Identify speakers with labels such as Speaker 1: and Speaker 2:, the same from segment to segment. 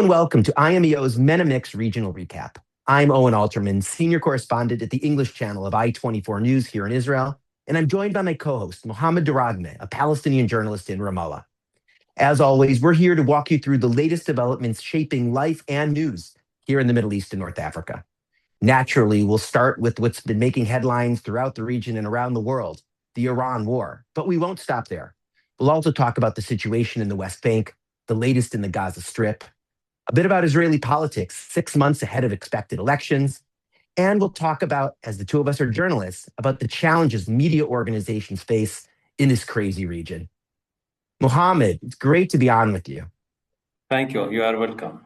Speaker 1: and welcome to IMEO's MENA Mix Regional Recap. I'm Owen Alterman, Senior Correspondent at the English channel of I-24 News here in Israel, and I'm joined by my co-host, Mohammed Daraghmeh, a Palestinian journalist in Ramallah. As always, we're here to walk you through the latest developments shaping life and news here in the Middle East and North Africa. Naturally, we'll start with what's been making headlines throughout the region and around the world, the Iran war, but we won't stop there. We'll also talk about the situation in the West Bank, the latest in the Gaza Strip, a bit about Israeli politics 6 months ahead of expected elections, and we'll talk about, as the two of us are journalists, about the challenges media organizations face in this crazy region. Mohammed, it's great to be on with you.
Speaker 2: Thank you. You are welcome.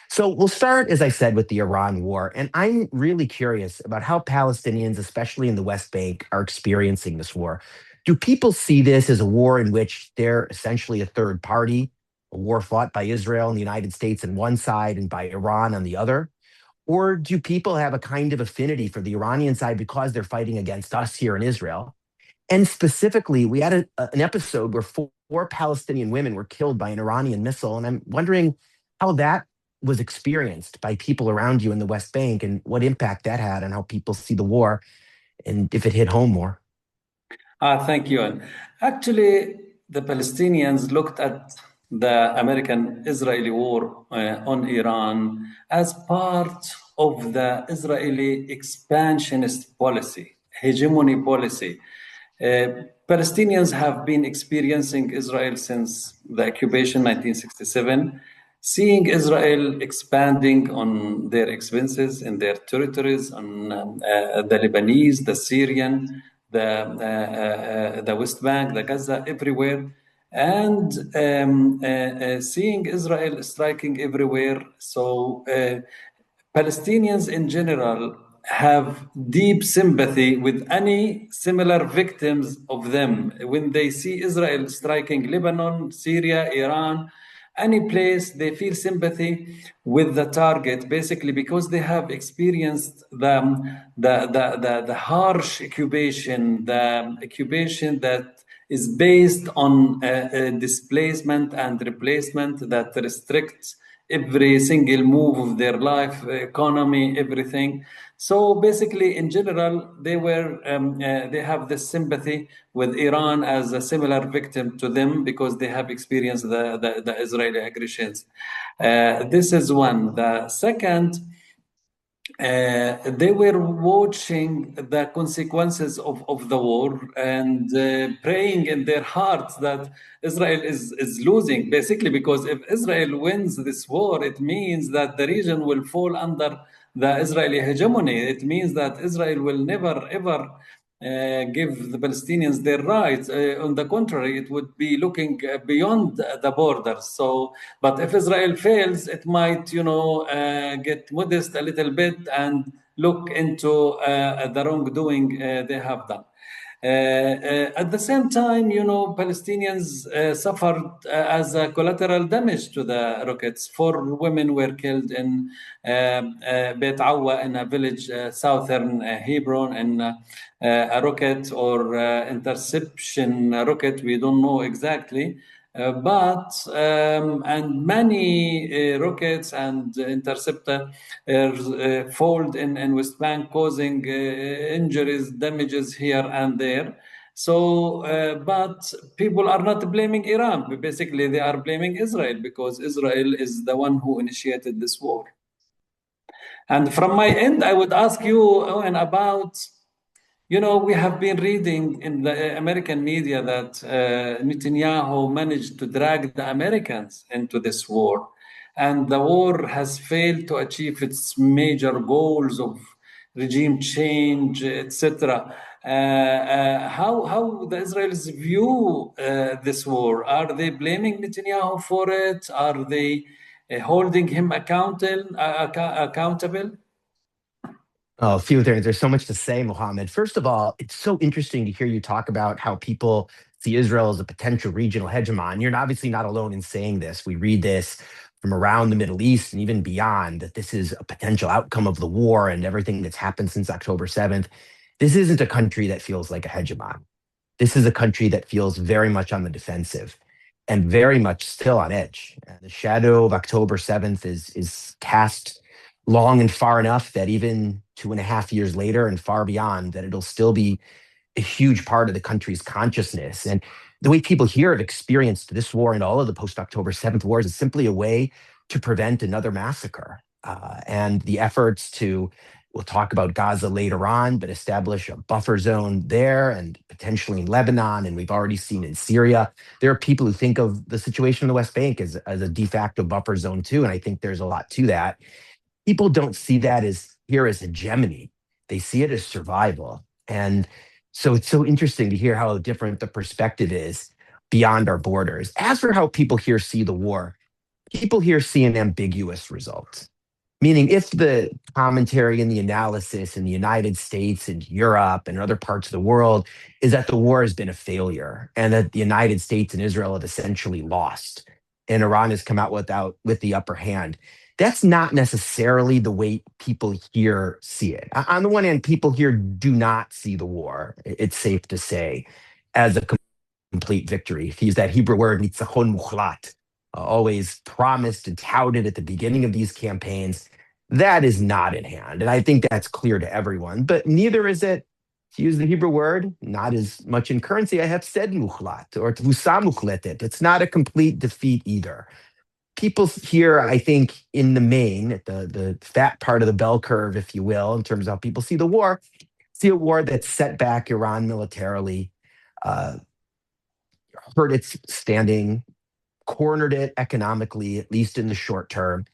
Speaker 1: So we'll start, as I said, with the Iran war, and I'm really curious about how Palestinians, especially in the West Bank, are experiencing this war. Do people see this as a war in which they're essentially a third party, a war fought by Israel and the United States on one side and by Iran on the other? Or do people have a kind of affinity for the Iranian side because they're fighting against us here in Israel? And specifically, we had an episode where four Palestinian women were killed by an Iranian missile, and I'm wondering how that was experienced by people around you in the West Bank and what impact that had on how people see the war and if it hit home more.
Speaker 2: Thank you. Actually, the Palestinians looked at the American-Israeli war on Iran as part of the Israeli expansionist policy, hegemony policy. Palestinians have been experiencing Israel since the occupation 1967, seeing Israel expanding on their expenses in their territories, on the Lebanese, the Syrian, the West Bank, the Gaza, everywhere, and seeing Israel striking everywhere. So Palestinians in general have deep sympathy with any similar victims of them. When they see Israel striking Lebanon, Syria, Iran, any place, they feel sympathy with the target, basically because they have experienced the harsh occupation, the occupation that is based on displacement and replacement that restricts every single move of their life, economy, everything. So basically, in general, they have this sympathy with Iran as a similar victim to them because they have experienced the Israeli aggressions. This is one. The second, they were watching the consequences of the war and praying in their hearts that Israel is losing, basically, because if Israel wins this war, it means that the region will fall under the Israeli hegemony. It means that Israel will never, ever give the Palestinians their rights. On the contrary, it would be looking beyond the borders. So, but if Israel fails, it might, get modest a little bit and look into the wrongdoing they have done. At the same time, Palestinians suffered as a collateral damage to the rockets. 4 women were killed in Beit Awa, in a village southern Hebron, in a rocket or interception rocket. We don't know exactly. And many rockets and interceptors failed in West Bank, causing injuries, damages here and there. So, but people are not blaming Iran. Basically, they are blaming Israel because Israel is the one who initiated this war. And from my end, I would ask you, Owen, about we have been reading in the American media that Netanyahu managed to drag the Americans into this war, and the war has failed to achieve its major goals of regime change, etc. How the Israelis view this war? Are they blaming Netanyahu for it? Are they holding him accountable?
Speaker 1: Oh, a few things. There's so much to say, Mohammed. First of all, it's so interesting to hear you talk about how people see Israel as a potential regional hegemon. You're obviously not alone in saying this. We read this from around the Middle East and even beyond, that this is a potential outcome of the war and everything that's happened since October 7th. This isn't a country that feels like a hegemon. This is a country that feels very much on the defensive. and very much still on edge. The shadow of October 7th is cast long and far enough that even 2.5 years later and far beyond, that it'll still be a huge part of the country's consciousness. And the way people here have experienced this war and all of the post-October 7th wars is simply a way to prevent another massacre. And the efforts to, we'll talk about Gaza later on, but establish a buffer zone there and potentially in Lebanon. And we've already seen in Syria. There are people who think of the situation in the West Bank as a de facto buffer zone too. And I think there's a lot to that. People don't see that as here as hegemony. They see it as survival. And so it's so interesting to hear how different the perspective is beyond our borders. As for how people here see the war, people here see an ambiguous result. Meaning, if the commentary and the analysis in the United States and Europe and other parts of the world is that the war has been a failure and that the United States and Israel have essentially lost, and Iran has come out with the upper hand, that's not necessarily the way people here see it. On the one hand, people here do not see the war, it's safe to say, as a complete victory. If you use that Hebrew word, nitzachon muchlat, always promised and touted at the beginning of these campaigns, that is not in hand. And I think that's clear to everyone. But neither is it, to use the Hebrew word, not as much in currency, I have said muchlat or tvusa muchletet. It's not a complete defeat either. People here, I think, in the main, at the fat part of the bell curve, if you will, in terms of how people see the war, see a war that set back Iran militarily, hurt its standing, cornered it economically, at least in the short term,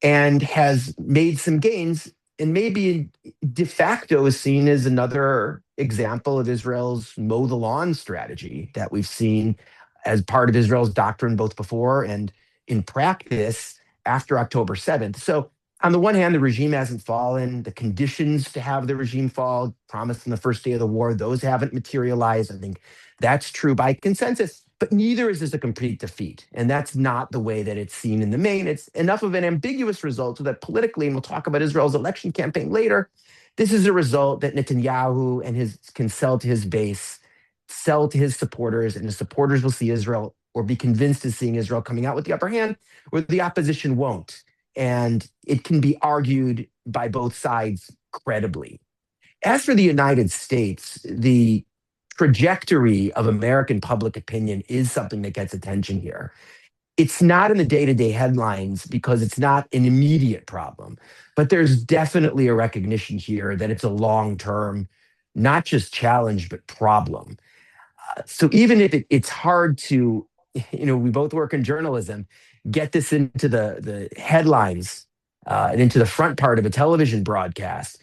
Speaker 1: and has made some gains, and maybe de facto is seen as another example of Israel's mow the lawn strategy that we've seen as part of Israel's doctrine both before and in practice after October 7th. So on the one hand, the regime hasn't fallen. The conditions to have the regime fall promised in the first day of the war, those haven't materialized. I think that's true by consensus. But neither is this a complete defeat. And that's not the way that it's seen in the main. It's enough of an ambiguous result so that politically, and we'll talk about Israel's election campaign later, this is a result that Netanyahu can sell to his base, sell to his supporters, and the supporters will see Israel or be convinced of seeing Israel coming out with the upper hand, or the opposition won't. And it can be argued by both sides credibly. As for the United States, the trajectory of American public opinion is something that gets attention here. It's not in the day-to-day headlines because it's not an immediate problem, but there's definitely a recognition here that it's a long-term, not just challenge, but problem. So even if it's hard to, we both work in journalism, get this into the headlines and into the front part of a television broadcast,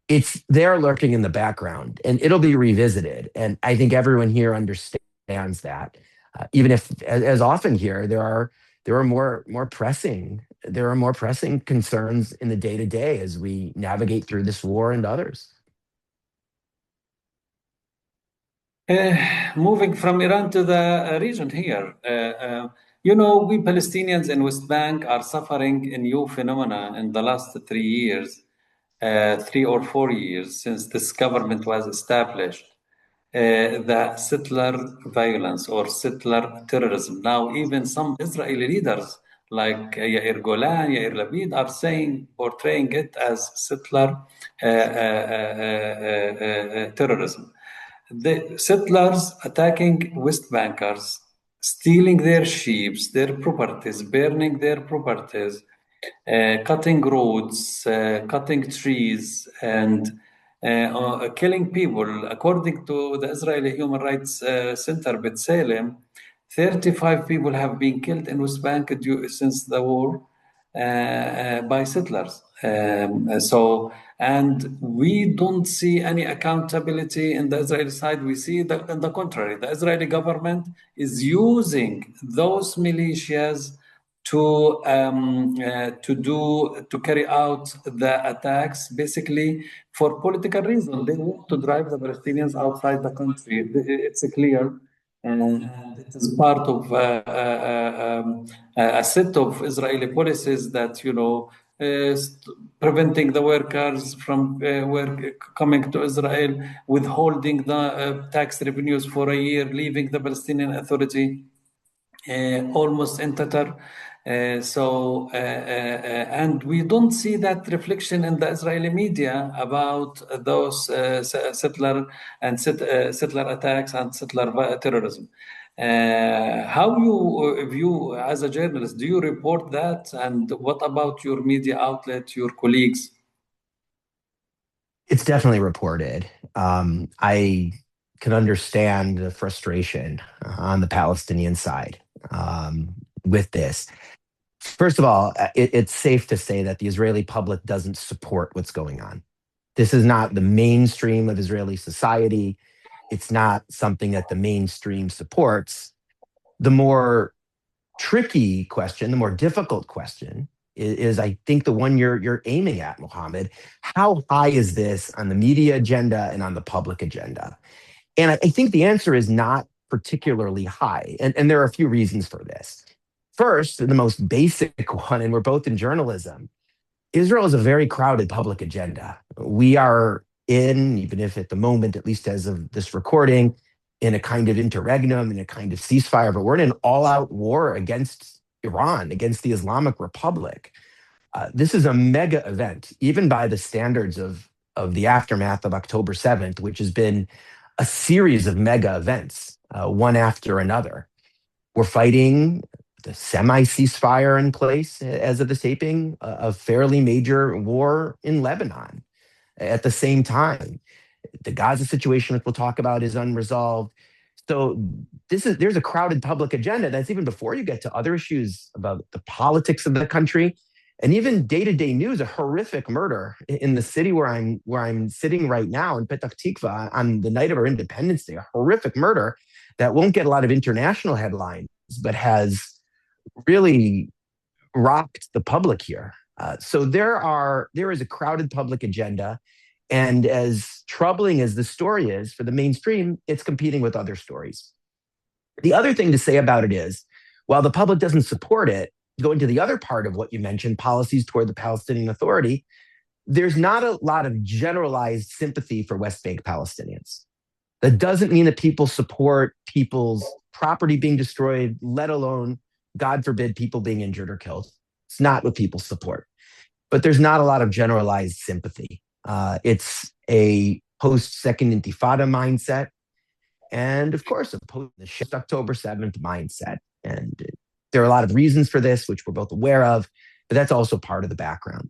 Speaker 1: it's there lurking in the background, and it'll be revisited. And I think everyone here understands that, even if, as often here, there are more pressing concerns in the day to day as we navigate through this war and others.
Speaker 2: Moving from Iran to the region here, we Palestinians in West Bank are suffering a new phenomena in the last 3 years. 3 or 4 years since this government was established, the settler violence or settler terrorism. Now, even some Israeli leaders like Yair Golan, Yair Lapid are portraying it as settler terrorism. The settlers attacking West Bankers, stealing their sheep, their properties, burning their properties, cutting roads, cutting trees, and killing people. According to the Israeli Human Rights Center, B'Tselem, 35 people have been killed in West Bank since the war by settlers. And we don't see any accountability in the Israeli side. We see that, on the contrary, the Israeli government is using those militias to carry out the attacks, basically for political reasons. They want to drive the Palestinians outside the country. It's clear, and it is part of a set of Israeli policies that preventing the workers from coming to Israel, withholding the tax revenues for a year, leaving the Palestinian Authority almost in Tatar. And we don't see that reflection in the Israeli media about those settler attacks and settler terrorism. How you view as a journalist? Do you report that? And what about your media outlet, your colleagues?
Speaker 1: It's definitely reported. I can understand the frustration on the Palestinian side with this. First of all, it's safe to say that the Israeli public doesn't support what's going on. This is not the mainstream of Israeli society. It's not something that the mainstream supports. The more tricky question, the more difficult question is I think the one you're aiming at, Mohammed. How high is this on the media agenda and on the public agenda? And I think the answer is not particularly high. And there are a few reasons for this. First, the most basic one, and we're both in journalism, Israel is a very crowded public agenda. We are in, even if at the moment, at least as of this recording, in a kind of interregnum, in a kind of ceasefire, but we're in an all-out war against Iran, against the Islamic Republic. This is a mega event, even by the standards of the aftermath of October 7th, which has been a series of mega events, one after another. We're fighting the semi-ceasefire in place as of the taping, a fairly major war in Lebanon. At the same time, the Gaza situation, which we'll talk about, is unresolved. So there's a crowded public agenda. That's even before you get to other issues about the politics of the country, and even day-to-day news. A horrific murder in the city where I'm sitting right now in Petah Tikva on the night of our Independence Day. A horrific murder that won't get a lot of international headlines, but has really rocked the public here. So there is a crowded public agenda. And as troubling as the story is for the mainstream, it's competing with other stories. The other thing to say about it is, while the public doesn't support it, going to the other part of what you mentioned, policies toward the Palestinian Authority, there's not a lot of generalized sympathy for West Bank Palestinians. That doesn't mean that people support people's property being destroyed, let alone, God forbid, people being injured or killed. It's not what people support. But there's not a lot of generalized sympathy. It's a post-Second Intifada mindset, and of course, a post-October 7th mindset. And there are a lot of reasons for this, which we're both aware of, but that's also part of the background.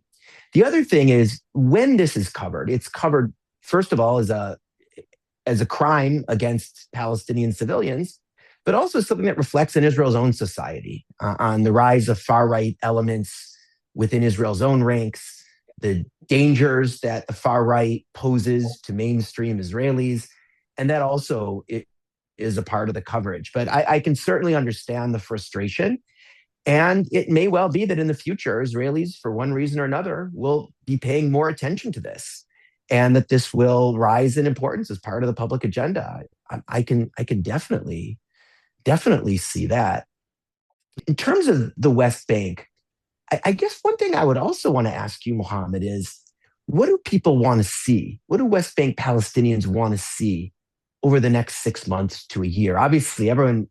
Speaker 1: The other thing is, when this is covered, it's covered, first of all, as a crime against Palestinian civilians, but also something that reflects in Israel's own society, on the rise of far-right elements within Israel's own ranks, the dangers that the far right poses to mainstream Israelis, and that also is a part of the coverage. But I can certainly understand the frustration, and it may well be that in the future, Israelis, for one reason or another, will be paying more attention to this, and that this will rise in importance as part of the public agenda. I can definitely see that. In terms of the West Bank, I guess one thing I would also want to ask you, Mohammed, is what do people want to see? What do West Bank Palestinians want to see over the next 6 months to a year? Obviously, everyone,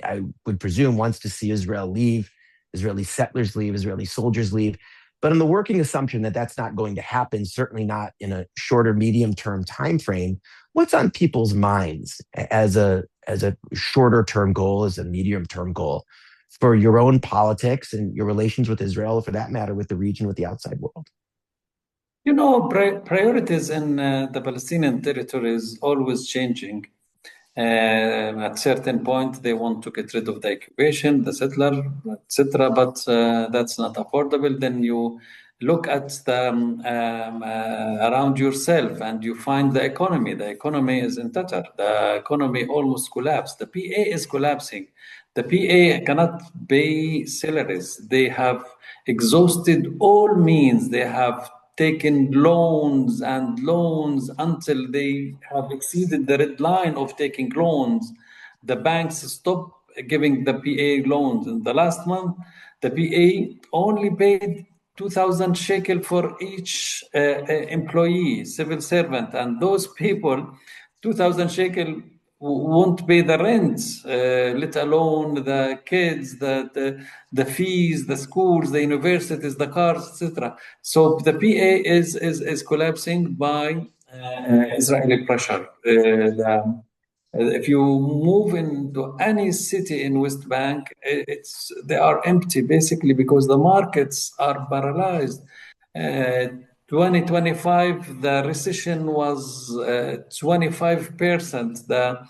Speaker 1: I would presume, wants to see Israel leave, Israeli settlers leave, Israeli soldiers leave. But on the working assumption that that's not going to happen, certainly not in a shorter, medium-term time frame, what's on people's minds as a shorter-term goal, as a medium-term goal, for your own politics and your relations with Israel, or for that matter, with the region, with the outside world?
Speaker 2: You know, priorities in the Palestinian territory is always changing. At certain point, they want to get rid of the occupation, the settler, etc. But that's not affordable. Then you look at the around yourself, and you find the economy. The economy is in tatter. The economy almost collapsed. The PA is collapsing. The PA cannot pay salaries. They have exhausted all means. They have taken loans and loans until they have exceeded the red line of taking loans. The banks stop giving the PA loans. In the last month, the PA only paid 2,000 shekel for each employee, civil servant. And those people, 2,000 shekel won't pay the rent, let alone the kids, the fees, the schools, the universities, the cars, etc. So the PA is collapsing by Israeli pressure. If you move into any city in West Bank, they are empty basically because the markets are paralyzed. 2025, the recession was 25%. The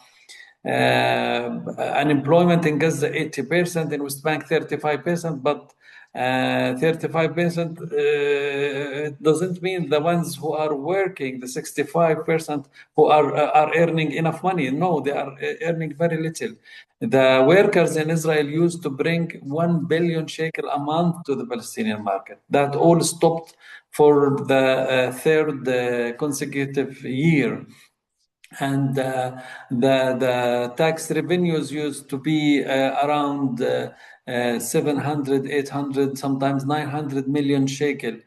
Speaker 2: unemployment in Gaza 80%, in West Bank 35%, but 35% doesn't mean the ones who are working, the 65% who are earning enough money. No, they are earning very little. The workers in Israel used to bring 1 billion shekel a month to the Palestinian market. That all stopped for the third consecutive year. And the tax revenues used to be around 700, 800, sometimes 900 million shekel,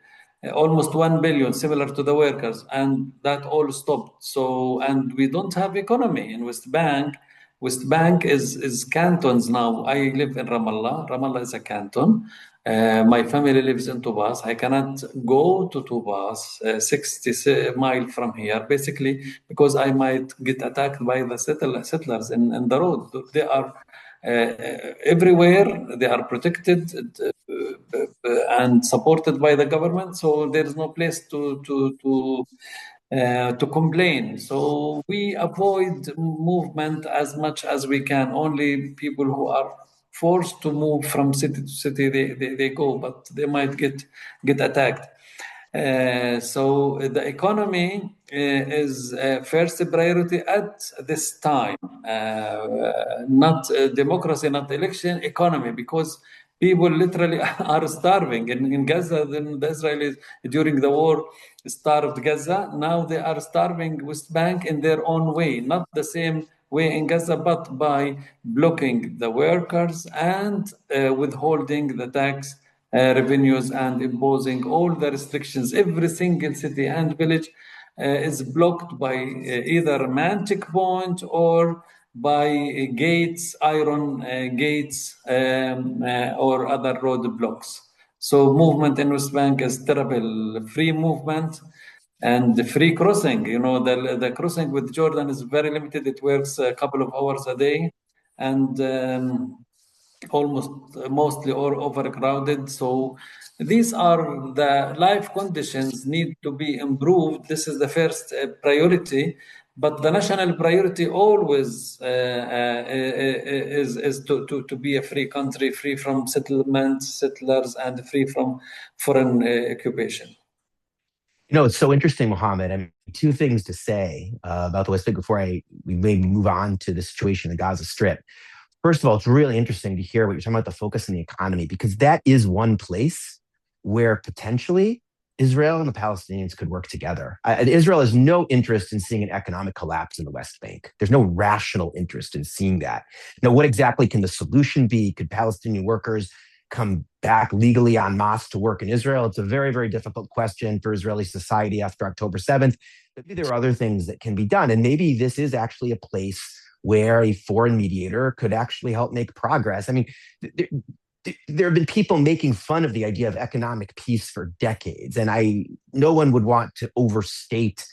Speaker 2: almost 1 billion, similar to the workers, and that all stopped. So, and we don't have economy in West Bank. West Bank is cantons now. I live in Ramallah. Ramallah is a canton. My family lives in Tubas. I cannot go to Tubas, 60 miles from here, basically because I might get attacked by the settlers in the road. They are everywhere. They are protected and supported by the government, so there is no place to complain. So we avoid movement as much as we can. Only people who are forced to move from city to city, they go, but they might get attacked. So the economy is first priority at this time, not democracy, not election, economy, because people literally are starving. In Gaza, then the Israelis during the war starved Gaza. Now they are starving West Bank in their own way, not the same way in Gaza, but by blocking the workers and withholding the tax revenues and imposing all the restrictions. Every single city and village is blocked by either man checkpoint or by gates, iron gates, or other roadblocks. So movement in West Bank is terrible. Free movement and the free crossing. You know, the crossing with Jordan is very limited. It works a couple of hours a day, and almost mostly or overcrowded. So these are the life conditions need to be improved. This is the first priority, but the national priority always is to be a free country, free from settlements, settlers, and free from foreign occupation.
Speaker 1: You know, it's so interesting, Mohammed. I mean, two things to say about the West Bank before we maybe move on to the situation in the Gaza Strip. First of all, it's really interesting to hear what you're talking about, the focus on the economy, because that is one place where potentially Israel and the Palestinians could work together. Israel has no interest in seeing an economic collapse in the West Bank. There's no rational interest in seeing that. Now, what exactly can the solution be? Could Palestinian workers come back legally en masse to work in Israel? It's a very, very difficult question for Israeli society after October 7th. But maybe there are other things that can be done. And maybe this is actually a place where a foreign mediator could actually help make progress. I mean, there have been people making fun of the idea of economic peace for decades, and no one would want to overstate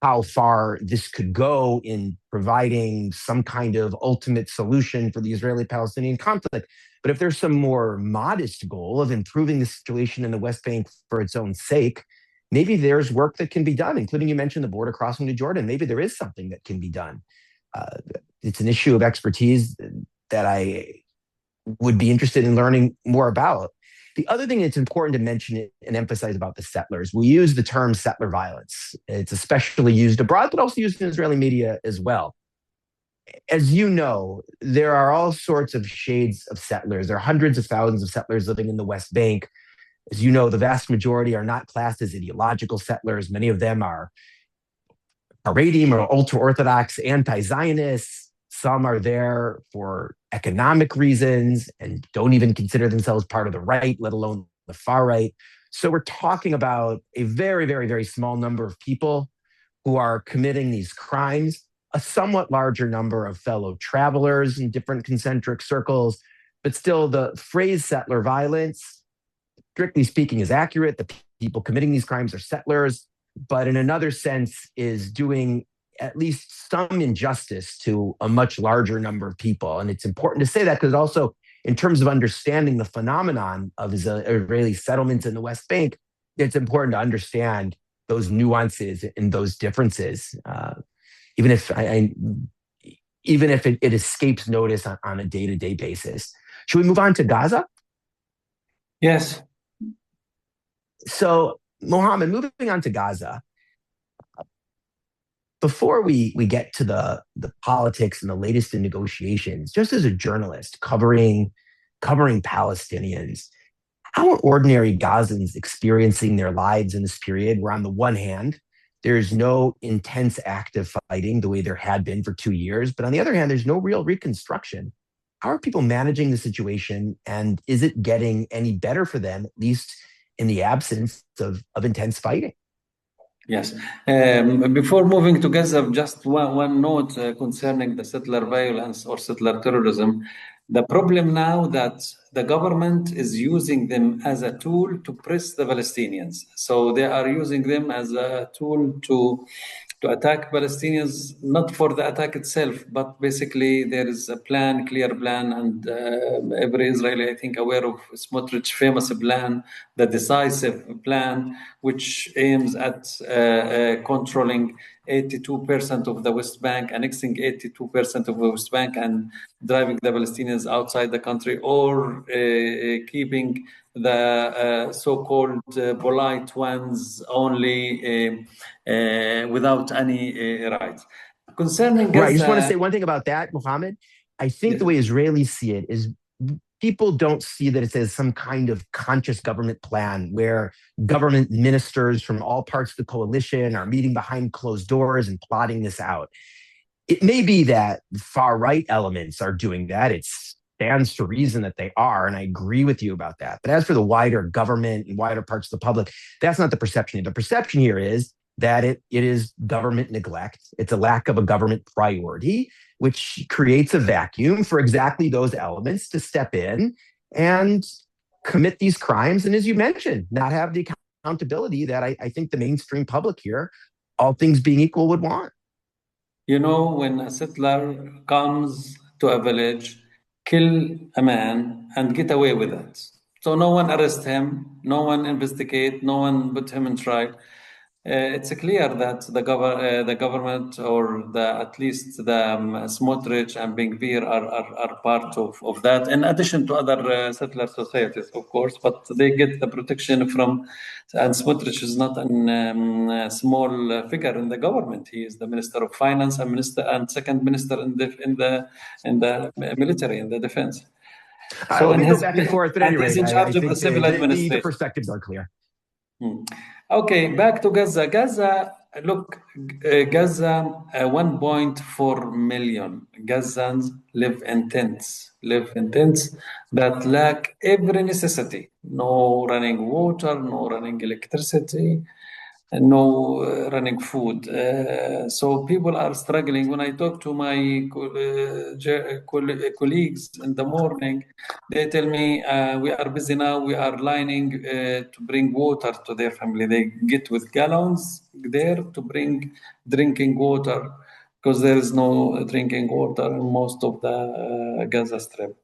Speaker 1: how far this could go in providing some kind of ultimate solution for the Israeli-Palestinian conflict. But if there's some more modest goal of improving the situation in the West Bank for its own sake, maybe there's work that can be done, including you mentioned the border crossing to Jordan. Maybe there is something that can be done. It's an issue of expertise that I would be interested in learning more about. The other thing that's important to mention and emphasize about the settlers, we use the term settler violence. It's especially used abroad, but also used in Israeli media as well. As you know, there are all sorts of shades of settlers. There are hundreds of thousands of settlers living in the West Bank. As you know, the vast majority are not classed as ideological settlers. Many of them are Haredim or ultra-Orthodox anti-Zionists. Some are there for economic reasons and don't even consider themselves part of the right, let alone the far right. So we're talking about a very, very, very small number of people who are committing these crimes. a somewhat larger number of fellow travelers in different concentric circles, but still the phrase settler violence, strictly speaking, is accurate. The people committing these crimes are settlers, but in another sense is doing at least some injustice to a much larger number of people. And it's important to say that because also in terms of understanding the phenomenon of Israeli settlements in the West Bank, it's important to understand those nuances and those differences, even if it escapes notice on a day-to-day basis. Should we move on to Gaza?
Speaker 2: Yes.
Speaker 1: So, Mohammed, moving on to Gaza, before we get to the politics and the latest in negotiations, just as a journalist covering Palestinians, how are ordinary Gazans experiencing their lives in this period where, on the one hand, there's no intense active fighting the way there had been for 2 years, but on the other hand, there's no real reconstruction? How are people managing the situation, and is it getting any better for them, at least in the absence of intense fighting?
Speaker 2: Yes. Before moving to Gaza, just one note concerning the settler violence or settler terrorism. The problem now that the government is using them as a tool to press the Palestinians. So they are using them as a tool to attack Palestinians, not for the attack itself, but basically there is a plan, clear plan, and every Israeli, I think, aware of Smotrich's famous plan, the decisive plan, which aims at controlling 82% of the West Bank, annexing 82% of the West Bank, and driving the Palestinians outside the country, or keeping the so-called polite ones only without any rights. Concerning Gaza,
Speaker 1: right, I just want to say one thing about that, Mohammed. I think the way Israelis see it is people don't see that it's as some kind of conscious government plan where government ministers from all parts of the coalition are meeting behind closed doors and plotting this out. It may be that far-right elements are doing that. It stands to reason that they are, and I agree with you about that. But as for the wider government and wider parts of the public, that's not the perception. The perception here is that it is government neglect. It's a lack of a government priority, which creates a vacuum for exactly those elements to step in and commit these crimes. And as you mentioned, not have the accountability that I think the mainstream public here, all things being equal, would want.
Speaker 2: You know, when a settler comes to a village, kill a man and get away with it. So no one arrest him, no one investigate, no one put him in trial. It's clear that the government, or at least the Smotrich and Ben Gvir are part of that, in addition to other settler societies, of course, but they get the protection from, and Smotrich is not a small figure in the government. He is the Minister of Finance and second minister in the military, in the defense.
Speaker 1: So we go back and forth, but anyway,
Speaker 2: he's in charge
Speaker 1: I
Speaker 2: of
Speaker 1: think
Speaker 2: the civil administration.
Speaker 1: the perspectives are clear.
Speaker 2: Okay, back to Gaza. Look, Gaza, 1.4 million Gazans live in tents that lack every necessity. No running water, no running electricity, and no running food. So people are struggling. When I talk to my colleagues in the morning, they tell me, we are busy now, we are lining to bring water to their family. They get with gallons there to bring drinking water, because there is no drinking water in most of the Gaza Strip.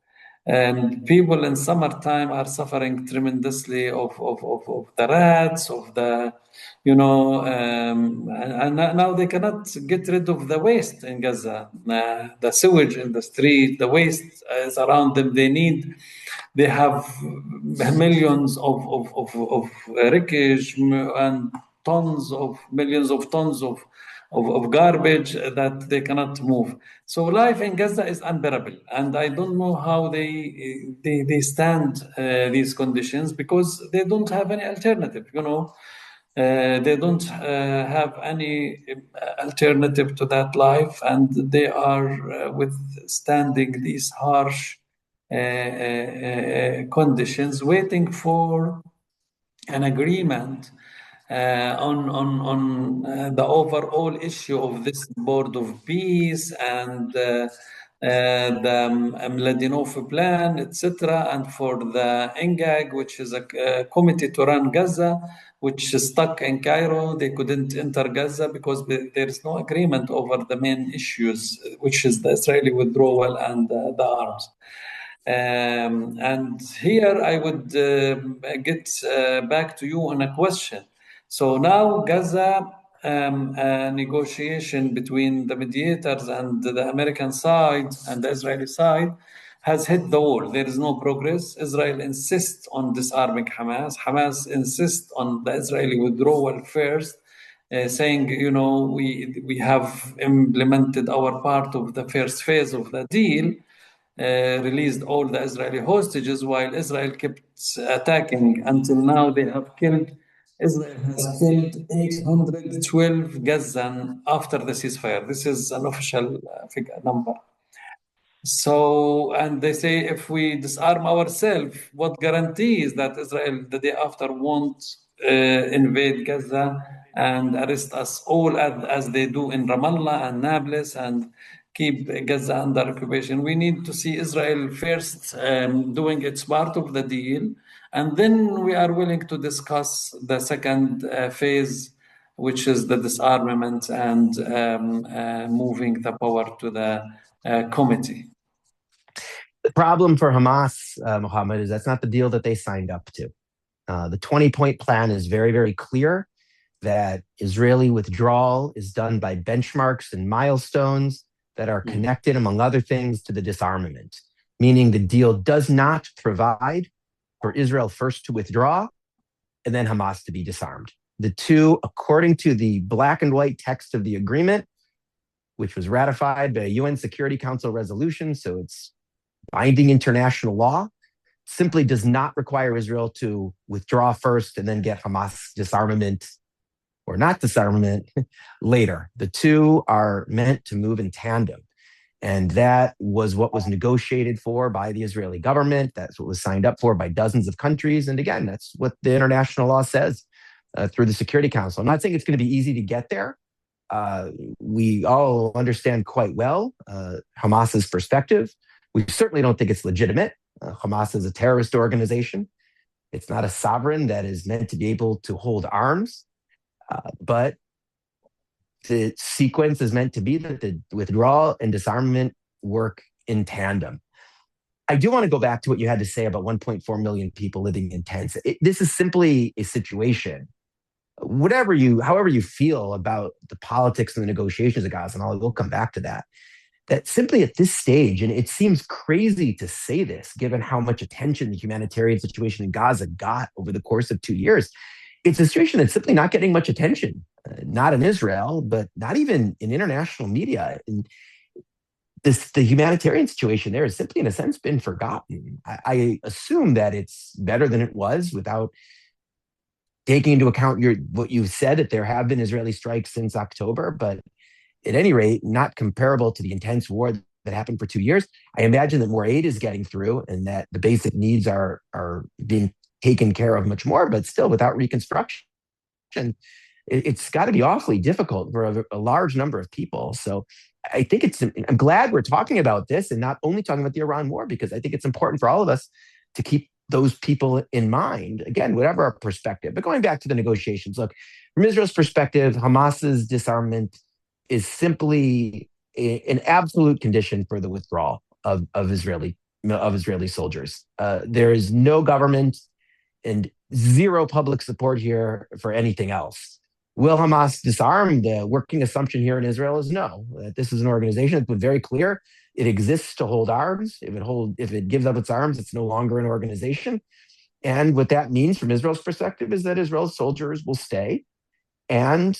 Speaker 2: And people in summertime are suffering tremendously of the rats, of the, and now they cannot get rid of the waste in Gaza, the sewage in the street, the waste is around them. They have millions of wreckage and millions of tons of garbage that they cannot move. So life in Gaza is unbearable, and I don't know how they stand these conditions, because they don't have any alternative. They don't have any alternative to that life, and they are withstanding these harsh conditions, waiting for an agreement on the overall issue of this board of peace and the Mladenov plan, etc., and for the NGAG, which is a committee to run Gaza, which is stuck in Cairo. They couldn't enter Gaza because there is no agreement over the main issues, which is the Israeli withdrawal and the arms. And here I would get back to you on a question. So now Gaza negotiation between the mediators and the American side and the Israeli side has hit the wall. There is no progress. Israel insists on disarming Hamas. Hamas insists on the Israeli withdrawal first, saying, we have implemented our part of the first phase of the deal, released all the Israeli hostages, while Israel kept attacking. Until now, Israel has killed 812 Gazan after the ceasefire. This is an official number. So, and they say if we disarm ourselves, what guarantees that Israel the day after won't invade Gaza and arrest us all as they do in Ramallah and Nablus and keep Gaza under occupation? We need to see Israel first doing its part of the deal, and then we are willing to discuss the second phase, which is the disarmament and moving the power to the committee.
Speaker 1: The problem for Hamas, Mohammed, is that's not the deal that they signed up to. The 20-point plan is very, very clear that Israeli withdrawal is done by benchmarks and milestones that are connected, among other things, to the disarmament, meaning the deal does not provide for Israel first to withdraw and then Hamas to be disarmed. The two, according to the black and white text of the agreement, which was ratified by a UN Security Council resolution, so it's binding international law, simply does not require Israel to withdraw first and then get Hamas disarmament or not disarmament later. The two are meant to move in tandem. And that was what was negotiated for by the Israeli government. That's what was signed up for by dozens of countries. And again, that's what the international law says through the Security Council. I'm not saying it's going to be easy to get there. We all understand quite well Hamas's perspective. We certainly don't think it's legitimate. Hamas is a terrorist organization. It's not a sovereign that is meant to be able to hold arms. But the sequence is meant to be that the withdrawal and disarmament work in tandem. I do want to go back to what you had to say about 1.4 million people living in tents. This is simply a situation, however you feel about the politics and the negotiations of Gaza, and we'll come back to that, that simply at this stage, and it seems crazy to say this, given how much attention the humanitarian situation in Gaza got over the course of 2 years, it's a situation that's simply not getting much attention, not in Israel, but not even in international media. And the humanitarian situation there has simply, in a sense, been forgotten. I assume that it's better than it was without taking into account what you've said, that there have been Israeli strikes since October, but at any rate, not comparable to the intense war that happened for 2 years. I imagine that more aid is getting through and that the basic needs are being taken care of much more, but still without reconstruction, it's got to be awfully difficult for a large number of people. So I think I'm glad we're talking about this and not only talking about the Iran war, because I think it's important for all of us to keep those people in mind, again, whatever our perspective. But going back to the negotiations, look, from Israel's perspective, Hamas's disarmament is simply an absolute condition for the withdrawal of Israeli soldiers. There is no government and zero public support here for anything else. Will Hamas disarm? The working assumption here in Israel is no. That this is an organization that's been very clear. It exists to hold arms. If it gives up its arms, it's no longer an organization. And what that means from Israel's perspective is that Israel's soldiers will stay. And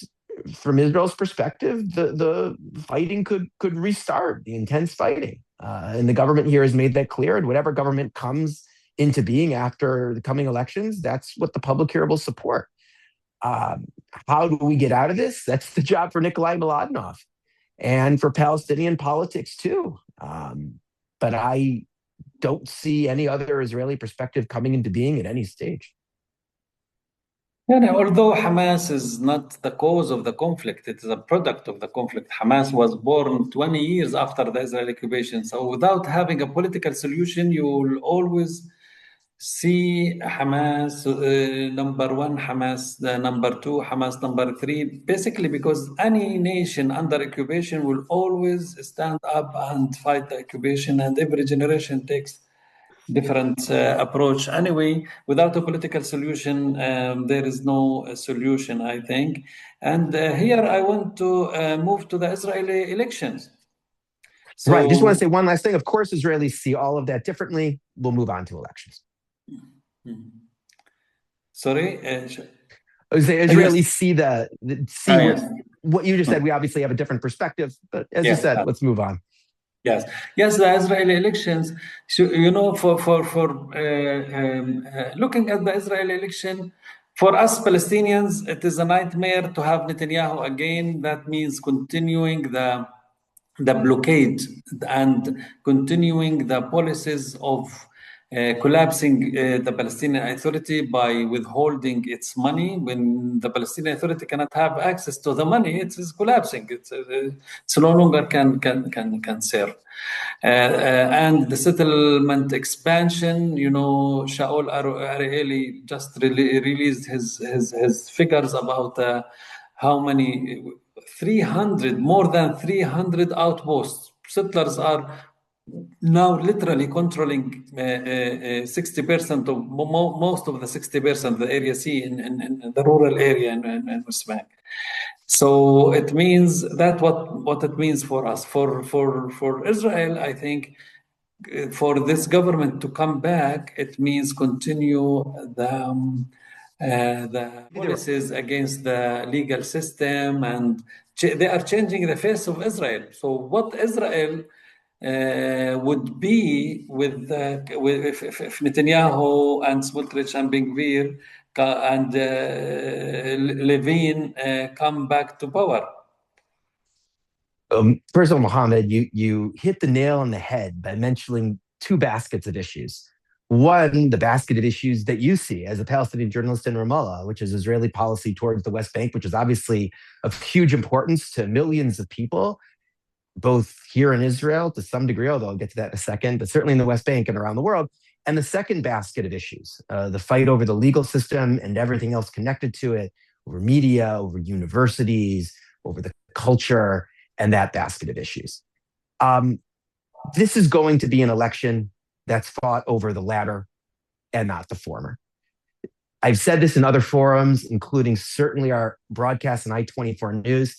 Speaker 1: from Israel's perspective, the fighting could restart, the intense fighting. And the government here has made that clear. And whatever government comes into being after the coming elections, that's what the public here will support. How do we get out of this? That's the job for Nikolai Mladenov and for Palestinian politics too. But I don't see any other Israeli perspective coming into being at any stage.
Speaker 2: Yeah, although Hamas is not the cause of the conflict, it is a product of the conflict. Hamas was born 20 years after the Israeli occupation. So without having a political solution, you will always see Hamas number one, Hamas number two, Hamas number three. Basically, because any nation under occupation will always stand up and fight the occupation, and every generation takes different approach. Anyway, without a political solution, there is no solution, I think. And here I want to move to the Israeli elections.
Speaker 1: Right. Just want to
Speaker 2: So,
Speaker 1: say one last thing. Of course, Israelis see all of that differently. We'll move on to elections.
Speaker 2: sorry.
Speaker 1: I would say
Speaker 2: Yes.
Speaker 1: Israelis see
Speaker 2: Yes.
Speaker 1: what you just said. We obviously have a different perspective, but as you
Speaker 2: Yes.
Speaker 1: said, let's move on.
Speaker 2: Yes, yes, the Israeli elections. So, you know, for looking at the Israeli election, for us Palestinians, it is a nightmare to have Netanyahu again. That means continuing the blockade and continuing the policies of collapsing the Palestinian Authority by withholding its money. When the Palestinian Authority cannot have access to the money, it is collapsing. It's no longer can serve. And the settlement expansion, you know, Shaul Arieli just released his figures about how many 300, more than 300 outposts. Settlers are now literally controlling 60% of most of the 60% of the area C in the rural area in West Bank. So it means that what it means for us, for Israel, I think for this government to come back, it means continue the policies against the legal system, and they are changing the face of Israel. So what Israel would be with if Netanyahu and Smotrich and Ben-Gvir and Levine come back to power?
Speaker 1: First of all, Mohammed, you hit the nail on the head by mentioning two baskets of issues. One, the basket of issues that you see as a Palestinian journalist in Ramallah, which is Israeli policy towards the West Bank, which is obviously of huge importance to millions of people, both here in Israel to some degree, although I'll get to that in a second, but certainly in the West Bank and around the world. And the second basket of issues, the fight over the legal system and everything else connected to it, over media, over universities, over the culture, and that basket of issues. This is going to be an election that's fought over the latter and not the former. I've said this in other forums, including certainly our broadcast on I-24 News.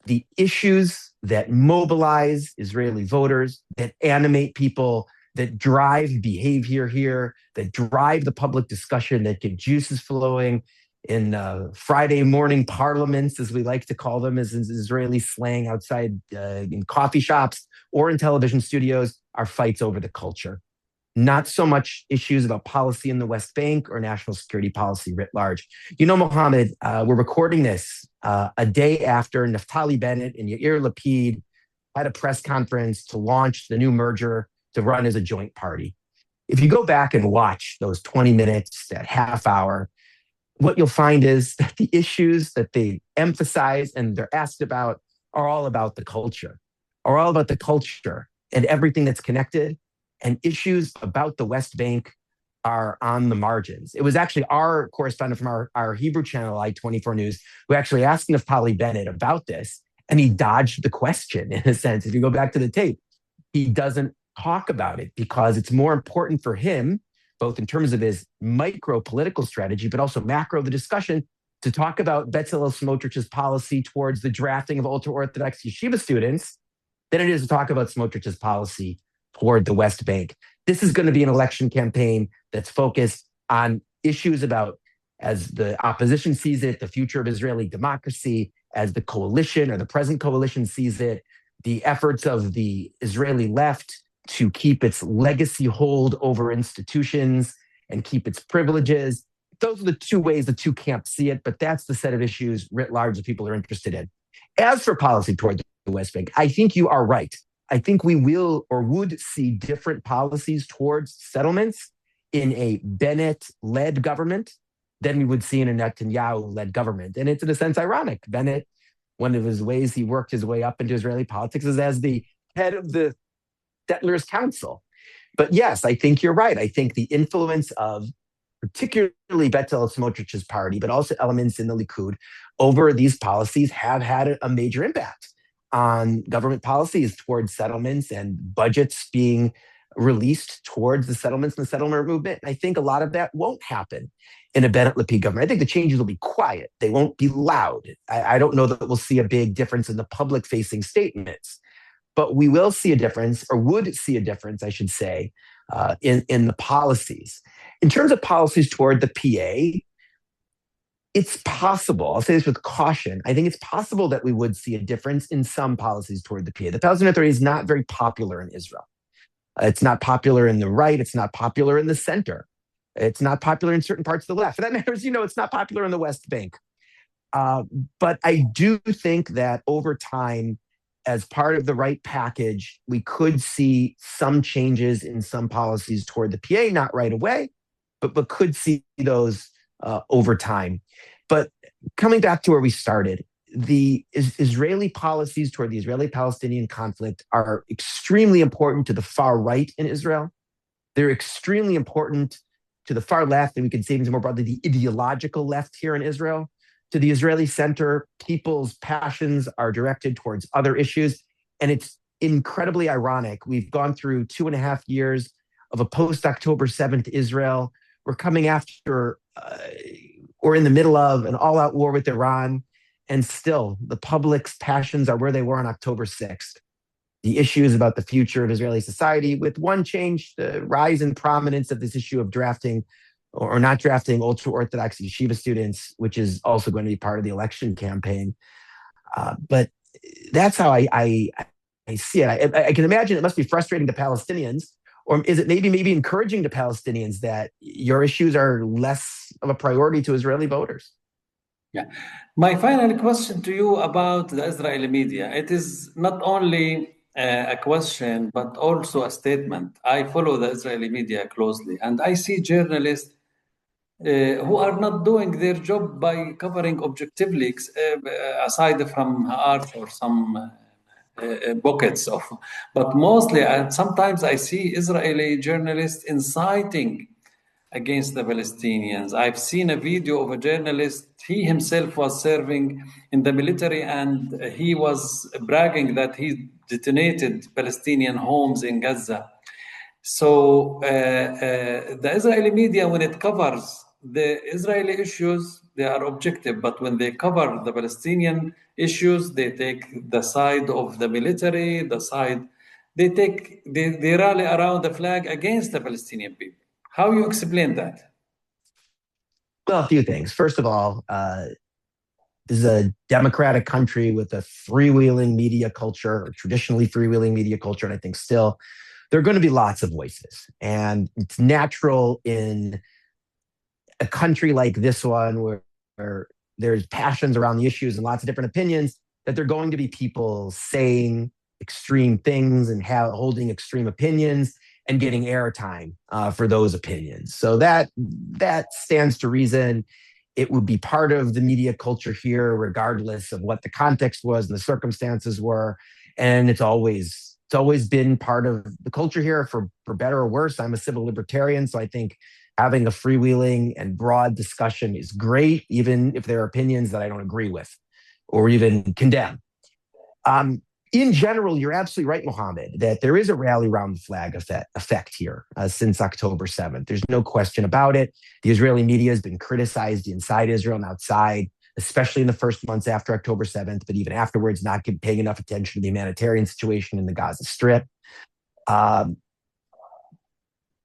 Speaker 1: The issues that mobilize Israeli voters, that animate people, that drive behavior here, that drive the public discussion, that get juices flowing in Friday morning parliaments, as we like to call them, as Israeli slang, outside in coffee shops or in television studios, are fights over the culture. Not so much issues about policy in the West Bank or national security policy writ large. You know, Mohammed, we're recording this a day after Naftali Bennett and Yair Lapid had a press conference to launch the new merger to run as a joint party. If you go back and watch those 20 minutes, that half hour, what you'll find is that the issues that they emphasize and they're asked about are all about the culture, and everything that's connected. And issues about the West Bank are on the margins. It was actually our correspondent from our Hebrew channel, I-24 News, who actually asked Naftali Bennett about this, and he dodged the question in a sense. If you go back to the tape, he doesn't talk about it because it's more important for him, both in terms of his micro political strategy, but also macro, the discussion, to talk about Bezalel Smotrich's policy towards the drafting of ultra-Orthodox yeshiva students than it is to talk about Smotrich's policy toward the West Bank. This is going to be an election campaign that's focused on issues about, as the opposition sees it, the future of Israeli democracy, as the coalition or the present coalition sees it, the efforts of the Israeli left to keep its legacy hold over institutions and keep its privileges. Those are the two ways the two camps see it, but that's the set of issues writ large that people are interested in. As for policy toward the West Bank, I think you are right. I think we will or would see different policies towards settlements in a Bennett-led government than we would see in a Netanyahu-led government. And it's in a sense ironic. Bennett, one of his ways he worked his way up into Israeli politics is as the head of the Settlers Council. But yes, I think you're right. I think the influence of particularly Betzalel Smotrich's party, but also elements in the Likud over these policies have had a major impact on government policies towards settlements and budgets being released towards the settlements and the settlement movement. And I think a lot of that won't happen in a Bennett Lapid government. I think the changes will be quiet. They won't be loud. I don't know that we'll see a big difference in the public-facing statements, but we will see a difference, or would see a difference, I should say, in the policies. In terms of policies toward the PA, it's possible, I'll say this with caution, I think it's possible that we would see a difference in some policies toward the PA. The Palestinian Authority is not very popular in Israel. It's not popular in the right. It's not popular in the center. It's not popular in certain parts of the left. For that matter, it's not popular in the West Bank. But I do think that over time, as part of the right package, we could see some changes in some policies toward the PA, not right away, but could see those over time. But coming back to where we started, the Israeli policies toward the Israeli-Palestinian conflict are extremely important to the far right in Israel. They're extremely important to the far left, and we could say even more broadly, the ideological left here in Israel. To the Israeli center, people's passions are directed towards other issues. And it's incredibly ironic. We've gone through 2.5 years of a post-October 7th Israel. We're coming after, or in the middle of an all-out war with Iran. And still, the public's passions are where they were on October 6th. The issues about the future of Israeli society, with one change, the rise in prominence of this issue of drafting or not drafting ultra-Orthodox yeshiva students, which is also going to be part of the election campaign. But that's how I see it. I can imagine it must be frustrating to Palestinians, or is it maybe encouraging to Palestinians that your issues are less of a priority to Israeli voters?
Speaker 2: Yeah. My final question to you about the Israeli media. It is not only a question, but also a statement. I follow the Israeli media closely, and I see journalists who are not doing their job by covering objectively, aside from art or some buckets of, but mostly, and sometimes I see Israeli journalists inciting against the Palestinians. I've seen a video of a journalist, he himself was serving in the military, and he was bragging that he detonated Palestinian homes in Gaza. So the Israeli media, when it covers the Israeli issues, they are objective, but when they cover the Palestinian issues, they take the side of the military, they rally around the flag against the Palestinian people. How you explain that?
Speaker 1: Well, a few things. First of all, this is a democratic country with a freewheeling media culture, or traditionally freewheeling media culture, and I think still there are going to be lots of voices. And it's natural in a country like this one where there's passions around the issues and lots of different opinions, that there are going to be people saying extreme things and holding extreme opinions and getting airtime for those opinions. So that stands to reason. It would be part of the media culture here, regardless of what the context was and the circumstances were. And it's always been part of the culture here, for better or worse. I'm a civil libertarian, so I think having a freewheeling and broad discussion is great, even if there are opinions that I don't agree with or even condemn. In general, you're absolutely right, Mohammed, that there is a rally around the flag effect here since October 7th. There's no question about it. The Israeli media has been criticized inside Israel and outside, especially in the first months after October 7th, but even afterwards, not paying enough attention to the humanitarian situation in the Gaza Strip.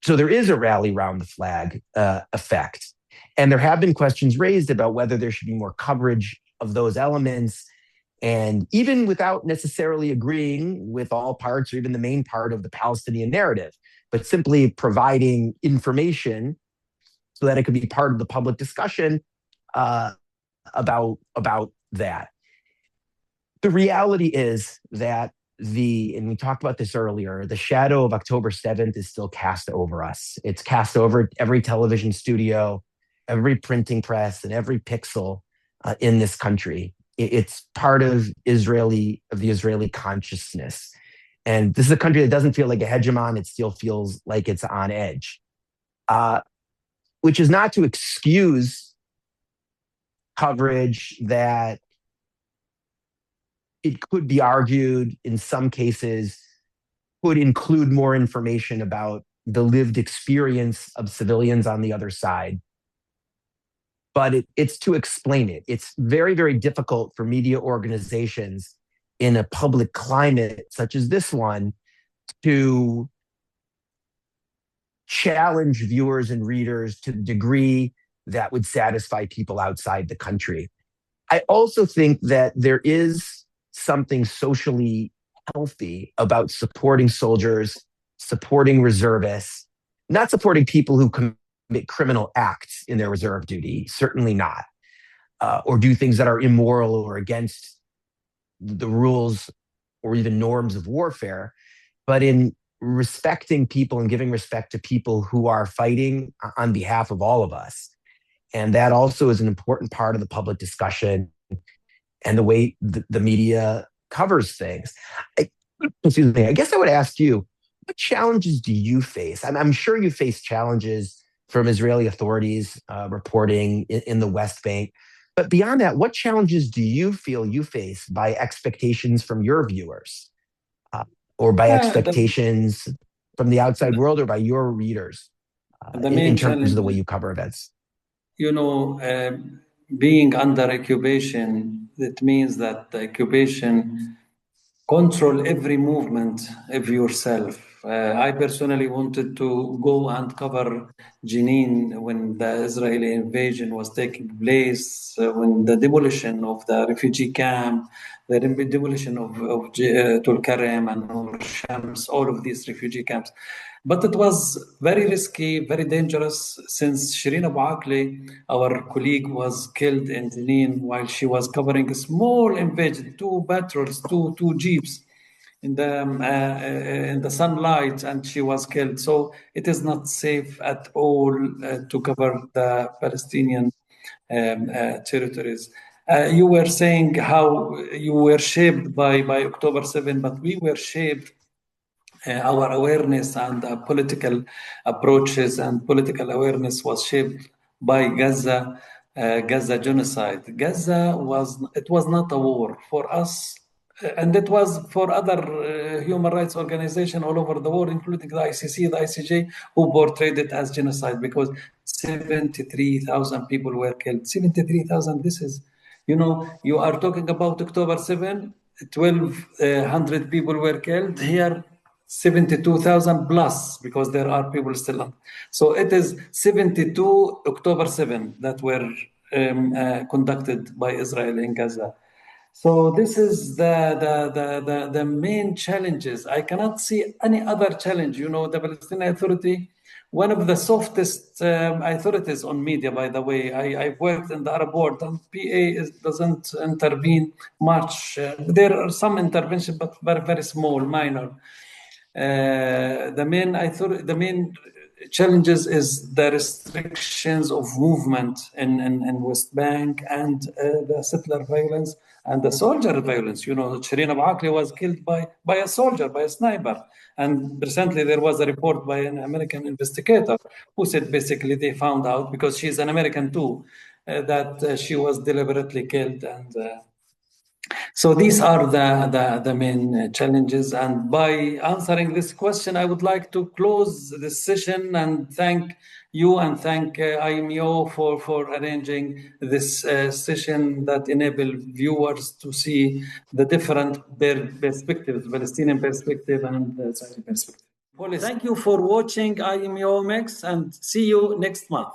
Speaker 1: So there is a rally around the flag effect. And there have been questions raised about whether there should be more coverage of those elements. And even without necessarily agreeing with all parts or even the main part of the Palestinian narrative, but simply providing information so that it could be part of the public discussion about that. The reality is that and we talked about this earlier, the shadow of October 7th is still cast over us. It's cast over every television studio, every printing press, and every pixel in this country. It's part of the Israeli consciousness. And this is a country that doesn't feel like a hegemon. It still feels like it's on edge, which is not to excuse coverage that it could be argued in some cases could include more information about the lived experience of civilians on the other side. But it's to explain it. It's very, very difficult for media organizations in a public climate such as this one to challenge viewers and readers to the degree that would satisfy people outside the country. I also think that there is something socially healthy about supporting soldiers, supporting reservists, not supporting people who commit criminal acts in their reserve duty, certainly not, or do things that are immoral or against the rules or even norms of warfare, but in respecting people and giving respect to people who are fighting on behalf of all of us. And that also is an important part of the public discussion and the way the media covers things. Excuse me, I guess I would ask you, what challenges do you face? I'm sure you face challenges from Israeli authorities reporting in the West Bank. But beyond that, what challenges do you feel you face by expectations from your viewers or by expectations from the outside world or by your readers in terms of the way you cover events?
Speaker 2: Being under occupation, it means that the occupation control every movement of yourself. I personally wanted to go and cover Jenin when the Israeli invasion was taking place, when the demolition of the refugee camp, the demolition of Tulkarem and Nur Shams, all of these refugee camps. But it was very risky, very dangerous, since Shireen Abu Akleh, our colleague, was killed in Jenin while she was covering a small invasion, two patrols, two jeeps in the sunlight, and she was killed. So it is not safe at all to cover the Palestinian territories. You were saying how you were shaped by October 7, but we were shaped. Our awareness and political approaches and political awareness was shaped by Gaza genocide. Gaza was not a war for us, and it was for other human rights organizations all over the world, including the ICC, the ICJ, who portrayed it as genocide because 73,000 people were killed. 73,000. This is, you are talking about October 7. 1,200 people were killed. Here, 72,000 plus, because there are people still on. So it is 72 October 7 that were conducted by Israel in Gaza. So this is the main challenges. I cannot see any other challenge. The Palestinian Authority, one of the softest authorities on media, by the way. I've worked in the Arab world, and PA doesn't intervene much. There are some intervention, but very, very small, minor. The main challenges is the restrictions of movement in West Bank and the settler violence and the soldier violence. Shireen Abu Akleh was killed by a soldier, by a sniper. And recently there was a report by an American investigator who said basically they found out, because she's an American too, that she was deliberately killed. And so these are the main challenges. And by answering this question, I would like to close this session and thank you and thank IMEO for arranging this session that enable viewers to see the different perspectives, Palestinian perspective and Israeli perspective. Thank you for watching IMEO Mix, and see you next month.